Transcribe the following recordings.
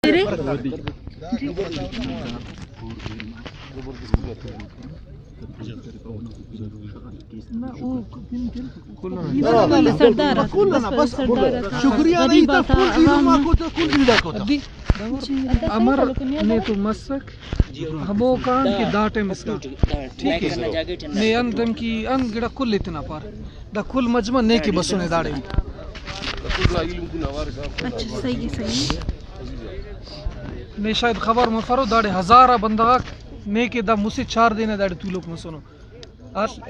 शुक्रिया नहीं था अमर ने तो मसक हमो कान की दाटे मिसका ठीक है ने अंदम की अन गिड़ा कुल इतना पर द कुल मजमा ने की बसों ने दाड़े अच्छा सही ने शायद खबर मफरो दाड़े हजारा बंदा ने के दा मुझसे 4 दिन दाड़े तू लोग मसोनो आज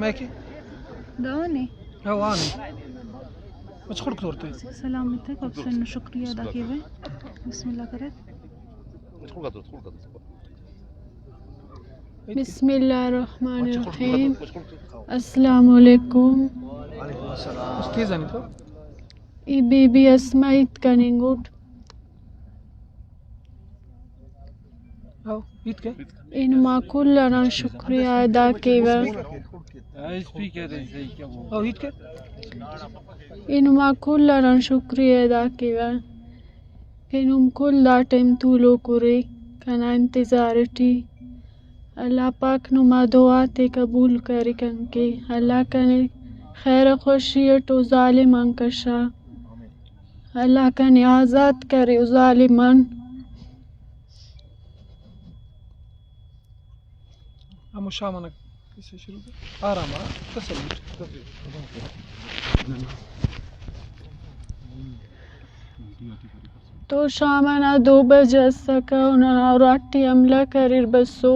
मायके दावने हवाने कुछ खुद करते सलामत है आपसे शुक्रिया अदा किए हुए बिस्मिल्लाह करें बिस्मिल्लाहिर्रहमानिर्रहीम अस्सलाम वालेकुम उसके जाने तो ई बेबी अस्माइत कनिंगुट आओ ईद के इन माकुल्लाना शुक्रिया अदा किए हुए आओ ईद के इन माकुल्लाना शुक्रिया अदा किए हुए किनुम कुल टाइम तूलो करे कना इंतजार टी अल्लाह पाक नुमा दुआ ते कबूल करे कंके अल्लाह कने खैर खुशी तो जालिम अंकशा अल्लाह कने आज़ाद करे जालिमान हम शामना किसे शुरू कर आराम तसल्ली तो शामना 2 बजे सका उन्होंने राटी हमला करीर बसो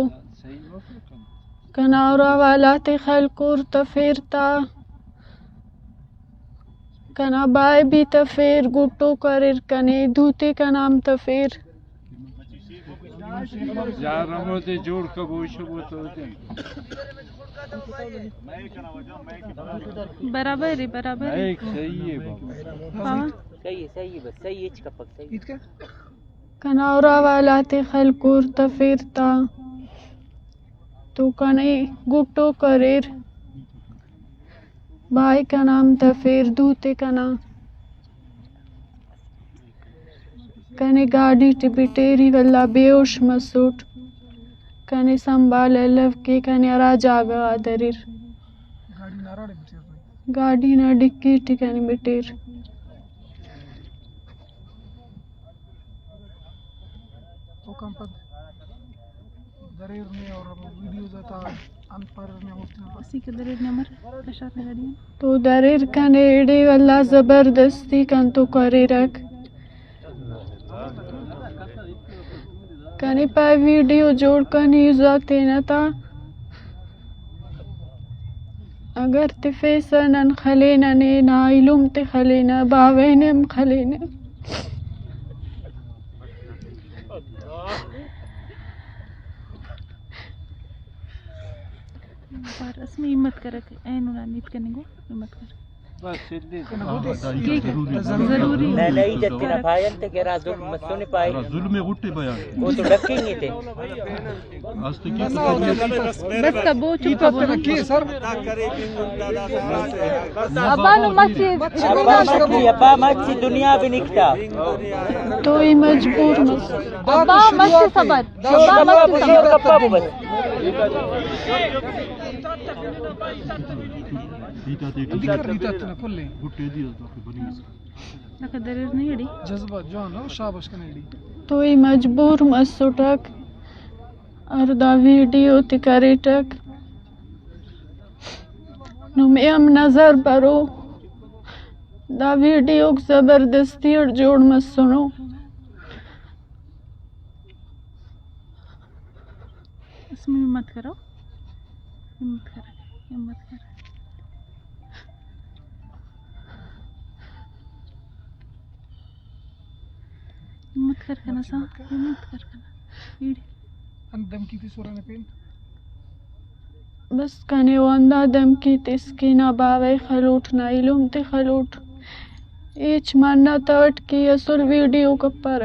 कनावरा वाला ते खलकुर तफेरता कना बाय भी तफेर गुट्टो करीर कने धूते का नाम तफेर यार हमोते जोड़ कबूश वो तो बराबर है एक सही है बाबा सही बस सही है कपक सही ईद के कनावरा वाला ते खलकुर तफेरता तो कने गुट्टो करीर भाई का नाम तफेर धूते का नाम कने गाड़ी टिबिटेरी वल्ला बेहोश मसूट कने संभाल लव के कने राजागा दरिर गाड़ी नाराड़े बिटेर गाड़ी ना डिक्की टिकने बिटेर तो कम पर दरेर में और वीडियो जाता अनपर में मुफ्त इसी के दरिर नंबर कशात गाड़ी तो दरिर कने एडे वल्ला जबरदस्ती कन तो करे रख कने पा वीडियो जोड़ कने जाते न था अगर ते फैसन खलेना ने ना इलुम ते खलेना बावेनम खलेना पर इसमें हिम्मत कर ऐन ना नीत करने को हिम्मत कर बस सिद्धि जरूरी नहीं जत्ती ना भाई अंत के राज मत ने पाए जुल्म में उठे बयान वो तो डकेंगे थे आज तक बस तबो चुप बोलो के सर अबानो मस्जिद अब्बा मत दुनिया भी निकटा तो ही मजबूर मत अब्बा मस्जिद सबर कप्पा बस रीता देख रीता तना कुल्ले बुट्टे दिया तो बनी लक दरिर नहीं अड़ी जज्बा जान हो शाबाश कनेडी तो ही मजबूर मसुटक और दा वीडियो तिकरेटक नुमेम नजर बरो दा वीडियो जबरदस्ती और जोड़ मत सुनो इसमें हिम्मत करो हिम्मत कर हिम्मत कर हिम्मत कर करना सा हिम्मत कर करना अंदम की थी सोरा ने पेन बस कने वंदा दम की तिस्किना बावे खलूट ना इलुम ते खलूट एच मानना तवट की असल वीडियो कपर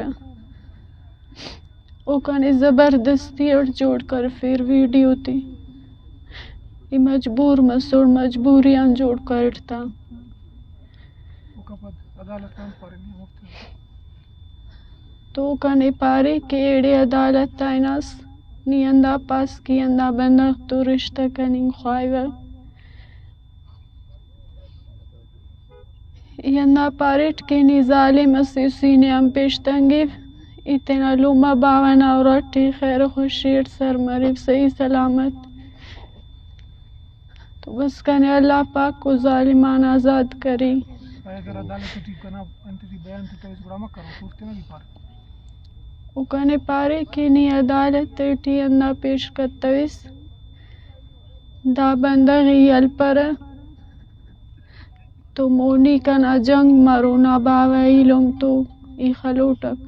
ओ कने जबरदस्ती और जोड़ कर फिर वीडियो थी ये मजबूर मसूर मजबूरियां जोड़ करता अदालत काम पर नहीं मुफ्त तो कने पारे के एड़े अदालत ताइनास नियंदा पास की अंदा बंदा तो रिश्ता कनिंग ख्वाइवा यंदा पारेट के निजाले मसीसी ने हम पेशतंगे इतना लुमा बावन और खैर खुशीर सर मरीब सही सलामत तो बस कने अल्लाह पाक को जालिमान आज़ाद करी अगर अदालत ठीक करना अंतरी बयान तो इस बड़ा मत करो पूछते ना पार उकने पारे की नी अदालत टी अंदा पेश करतविस दा बंदगी अल्पर तो मोनी कना जंग मरो ना बावई लुम तो ई खलोटक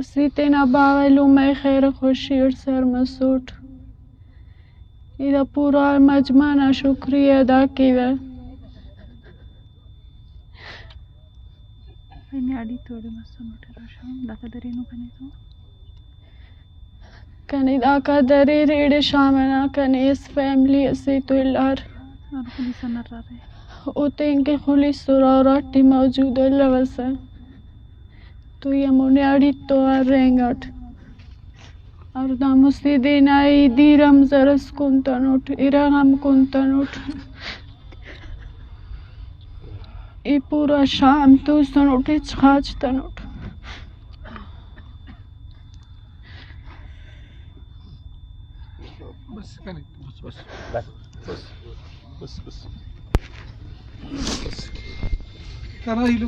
सीते ना बावई लुम मैं खैर खुशीर सर मसूट इधर पूरा मजमा ना शुक्रिया अदा किया कने दाका दरे रेड़े शामना कने इस फैमिली से तो इलार उते इनके खुली सुराराटी मौजूद लवसा तो ये मुनियाड़ी तो रेंगट और दामुस्ती देनाई दीरम जरस कुंतनुट इराम कुंतनुट ये पूरा शाम तो सनोटे छाछ तनुट बस कने बस बस बस कना हिलू